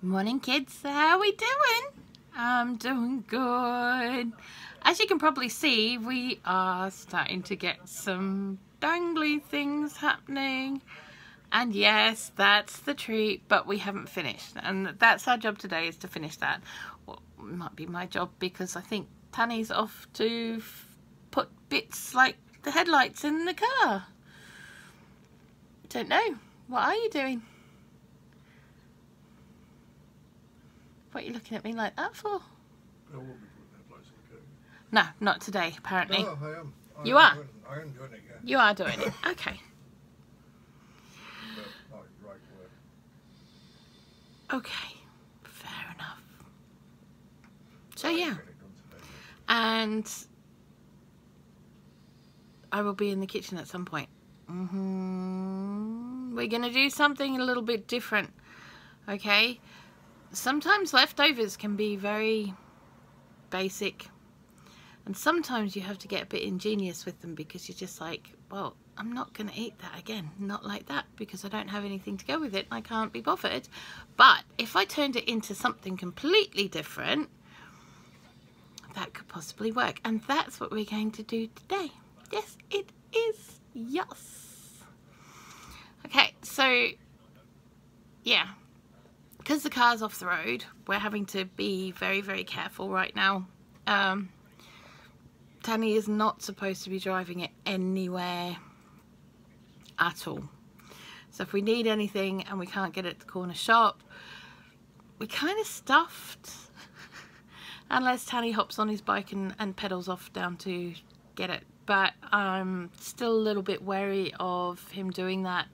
Morning, kids. How we doing? I'm doing good. As you can probably see, we are starting to get some dangly things happening. And yes, that's the treat, but we haven't finished. And that's our job today, is to finish that. Well, it might be my job because I think Tanny's off to put bits like the headlights in the car. Don't know. What are you doing? What are you looking at me like that for? I won't be putting headlights in the car. No, not today, apparently. No, I am. You are? I am doing it, yeah. You are doing it. Okay. But not right way. Okay. Fair enough. So yeah. And I will be in the kitchen at some point. We're going to do something a little bit different. Okay? Sometimes leftovers can be very basic, and sometimes you have to get a bit ingenious with them because you're just like, well, I'm not going to eat that again, not like that, because I don't have anything to go with it. I can't be bothered. But if I turned it into something completely different, that could possibly work, and that's what we're going to do today. Yes, it is. Yes. Okay, so yeah. Because the car's off the road, we're having to be very, very careful right now. Tanny is not supposed to be driving it anywhere at all. So if we need anything and we can't get it at the corner shop, we're kind of stuffed. Unless Tanny hops on his bike and pedals off down to get it. But I'm still a little bit wary of him doing that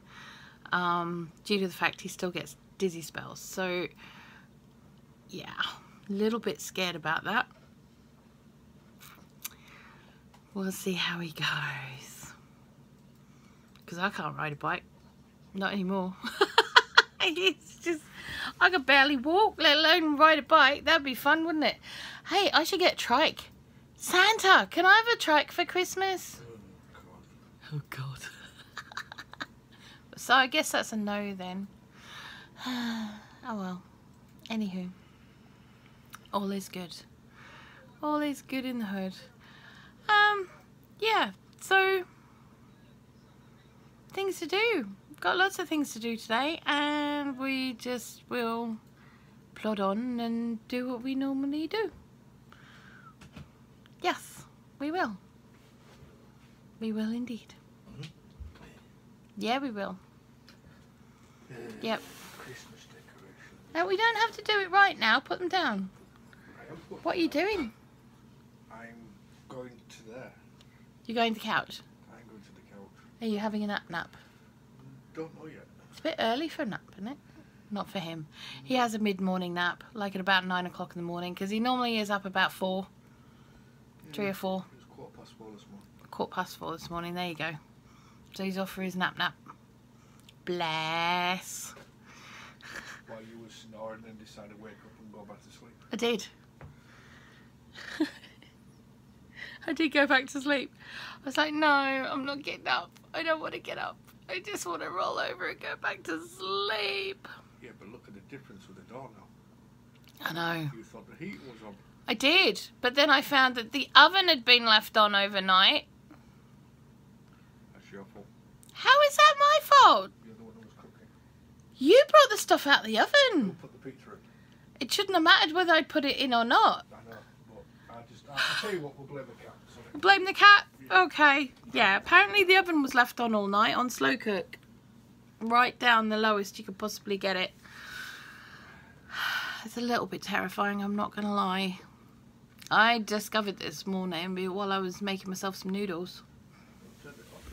due to the fact he still gets dizzy spells. So yeah, a little bit scared about that. We'll see how he goes, because I can't ride a bike, not anymore. It's just, I could barely walk, let alone ride a bike. That'd be fun, wouldn't it? Hey, I should get a trike. Santa, can I have a trike for Christmas? Oh God. So I guess that's a no then. Oh well. Anywho, all is good. All is good in the hood. Yeah, so things to do. We've got lots of things to do today, and we just will plod on and do what we normally do. Yes, we will. We will indeed. Yeah, we will. Yep. Christmas decoration. No, we don't have to do it right now. Put them down. What are you doing? I'm going to there. You're going to the couch? I'm going to the couch. Are you having a nap? Don't know yet. It's a bit early for a nap, isn't it? Not for him. He has a mid-morning nap, like at about 9 o'clock in the morning, because he normally is up about 4. Yeah, 3 or 4. It was 4:15 this morning. 4:15 this morning, there you go. So he's off for his nap. Bless. While you were snoring and decided to wake up and go back to sleep. I did. I did go back to sleep. I was like, no, I'm not getting up. I don't want to get up. I just want to roll over and go back to sleep. Yeah, but look at the difference with the door now. I know. You thought the heat was on. I did, but then I found that the oven had been left on overnight. That's your fault. How is that my fault? You're the one who was cooking. You brought the stuff out of the Who oven. put the pizza in? It shouldn't have mattered whether I'd put it in or not. I know, but I'll tell you what, we'll blame the cat. Sorry. Blame the cat? Okay. Yeah, apparently the oven was left on all night on slow cook. Right down the lowest you could possibly get it. It's a little bit terrifying, I'm not going to lie. I discovered this morning while I was making myself some noodles. Turn it off.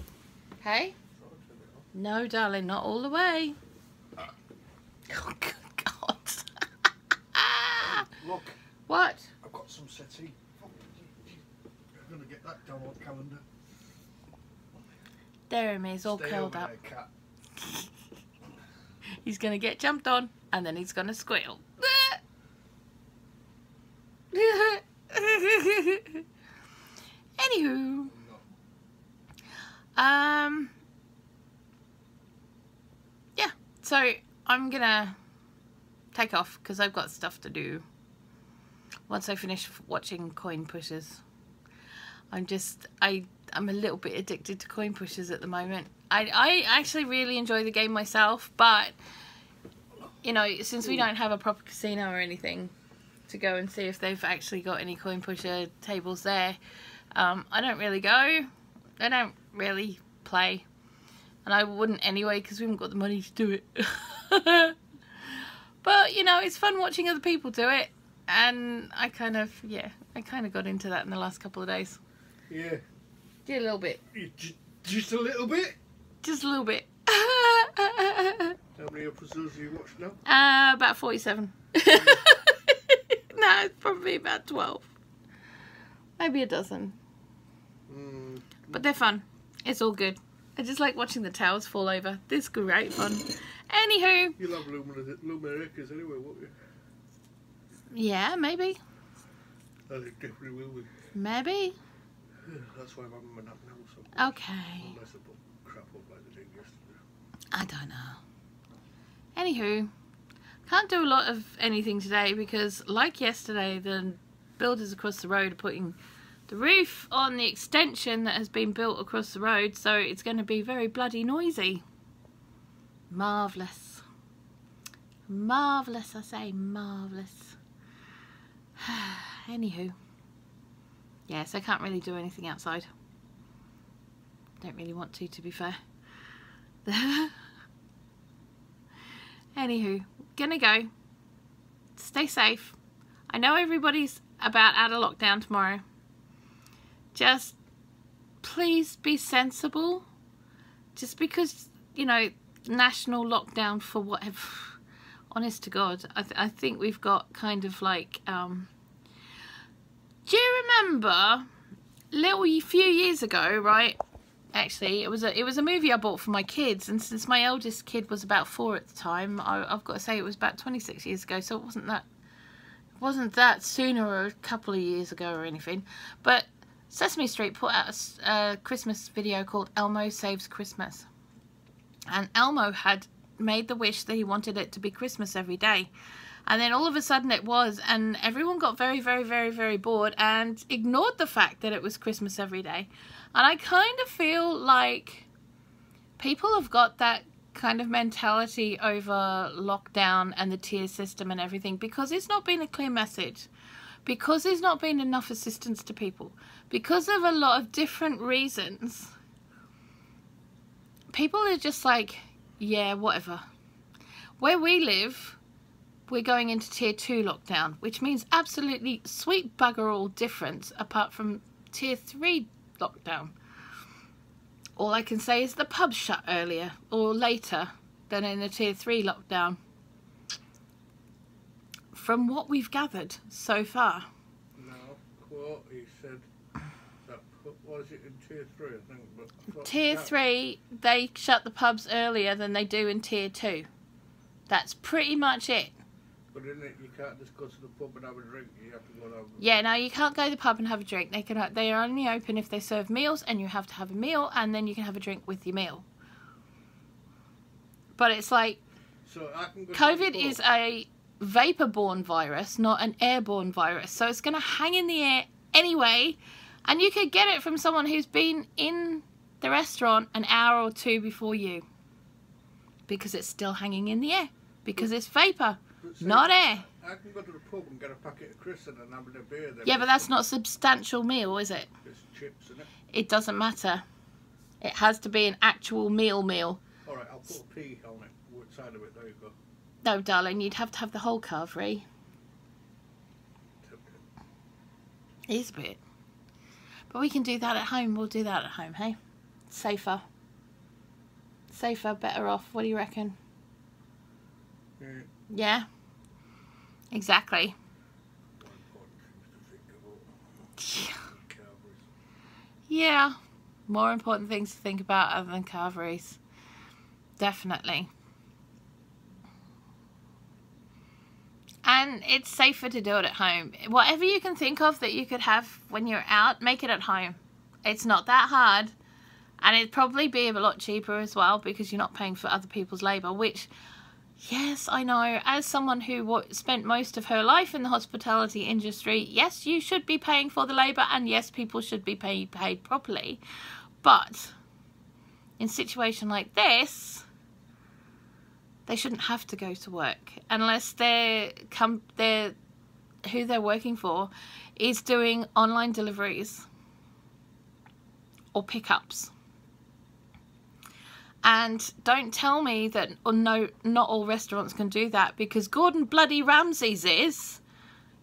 Hey? Turn it off. No, darling, not all the way. Oh, good God. Look, What? I've got some settee. I'm going to get that down on the calendar. There he is, all Stay curled over up. there, cat. He's going to get jumped on, and then he's going to squeal. Anywho. Yeah, so I'm going to take off because I've got stuff to do. Once I finish watching Coin Pushers. I'm a little bit addicted to Coin Pushers at the moment. I actually really enjoy the game myself, but you know, since we don't have a proper casino or anything to go and see if they've actually got any Coin Pusher tables there, I don't really go. I don't really play, and I wouldn't anyway because we haven't got the money to do it. But you know, it's fun watching other people do it, and I kind of got into that in the last couple of days. Yeah. Did a little bit. Just a little bit? Just a little bit. How many episodes have you watched now? About 47. No, it's probably about 12. Maybe a dozen. But they're fun. It's all good. I just like watching the towers fall over. This is great fun. Anywho. You'll have Lumen Acres anyway, won't you? Yeah, maybe. I think definitely will be. Maybe. That's why I'm having my nap now. So Okay. unless I put crap up like they did yesterday. I don't know. Anywho, can't do a lot of anything today because, like yesterday, the builders across the road are putting the roof on the extension that has been built across the road, so it's going to be very bloody noisy. Marvellous. Marvellous, I say, marvellous. Anywho. Yes, I can't really do anything outside. Don't really want to be fair. Anywho, gonna go. Stay safe. I know everybody's about out of lockdown tomorrow. Just please be sensible. Just because, you know, national lockdown for whatever. Honest to God, I think we've got kind of like... Do you remember few years ago, right? Actually, it was a movie I bought for my kids, and since my eldest kid was about 4 at the time, I've got to say it was about 26 years ago, so it wasn't that sooner or a couple of years ago or anything. But Sesame Street put out a Christmas video called Elmo Saves Christmas, and Elmo had made the wish that he wanted it to be Christmas every day. And then all of a sudden it was, and everyone got very, very, very, very bored and ignored the fact that it was Christmas every day. And I kind of feel like people have got that kind of mentality over lockdown and the tier system and everything because it's not been a clear message, because there's not been enough assistance to people, because of a lot of different reasons. People are just like, yeah, whatever. Where we live... we're going into tier 2 lockdown, which means absolutely sweet bugger all difference apart from tier 3 lockdown. All I can say is the pubs shut earlier or later than in a tier 3 lockdown. From what we've gathered so far. No, quote, he said that, was it in tier 3 I think? But tier 3, they shut the pubs earlier than they do in tier 2. That's pretty much it. But in it, you can't just go to the pub and have a drink. You have to go and have... Yeah, no, you can't go to the pub and have a drink. They are only open if they serve meals, and you have to have a meal, and then you can have a drink with your meal. But it's like, so I can go COVID is a vapor-borne virus, not an airborne virus. So it's going to hang in the air anyway, and you could get it from someone who's been in the restaurant an hour or two before you. Because it's still hanging in the air. Because it's vapor. Not air. I can go to the pub and get a packet of crisps and have a beer there. Yeah, but that's not a substantial meal, is it? It's chips, isn't it? It doesn't matter. It has to be an actual meal. Alright, I'll put a P on it. Which side of it? There you go. No, darling, you'd have to have the whole carvery. It is a bit. But we can do that at home. We'll do that at home, hey? Safer. Safer, better off. What do you reckon? Yeah. Yeah? Exactly. Yeah. More important things to think about other than carveries. Definitely. And it's safer to do it at home. Whatever you can think of that you could have when you're out, make it at home. It's not that hard. And it'd probably be a lot cheaper as well because you're not paying for other people's labour, which, Yes, I know. As someone who spent most of her life in the hospitality industry, yes, you should be paying for the labour, and yes, people should be paid properly. But in a situation like this, they shouldn't have to go to work unless who they're working for is doing online deliveries or pickups. And don't tell me that, or no, not all restaurants can do that, because Gordon bloody Ramsay's is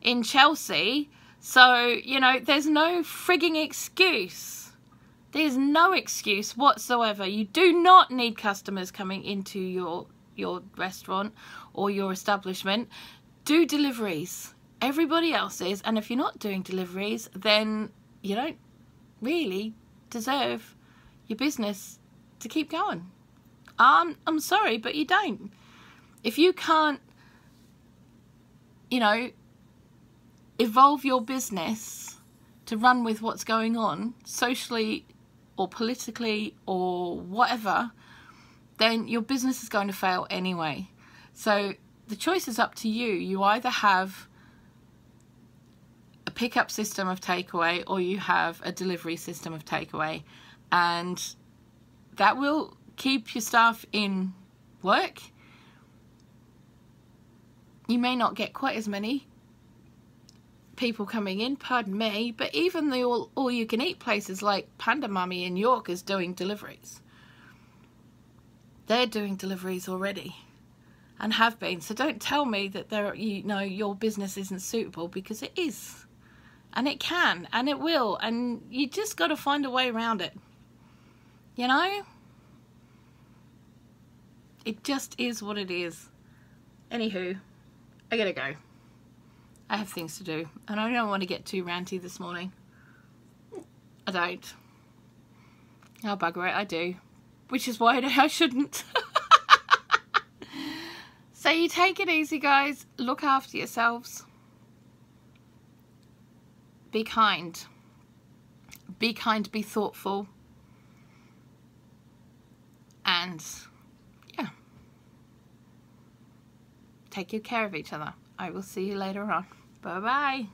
in Chelsea. So, you know, there's no frigging excuse. There's no excuse whatsoever. You do not need customers coming into your restaurant or your establishment. Do deliveries. Everybody else is. And if you're not doing deliveries, then you don't really deserve your business to keep going. I'm sorry, but you don't. If you can't, you know, evolve your business to run with what's going on socially or politically or whatever, then your business is going to fail anyway. So the choice is up to you. You either have a pickup system of takeaway or you have a delivery system of takeaway, and that will keep your staff in work. You may not get quite as many people coming in, pardon me, but even the all-you-can-eat places like Panda Mummy in York is doing deliveries. They're doing deliveries already and have been. So don't tell me that your business isn't suitable, because it is. And it can, and it will, and you just got to find a way around it. You know? It just is what it is. Anywho, I gotta go. I have things to do, and I don't want to get too ranty this morning. I don't. Oh, bugger it, I do. Which is why I shouldn't. So you take it easy, guys. Look after yourselves. Be kind. Be kind, be thoughtful. And yeah, take good care of each other. I will see you later on. Bye bye.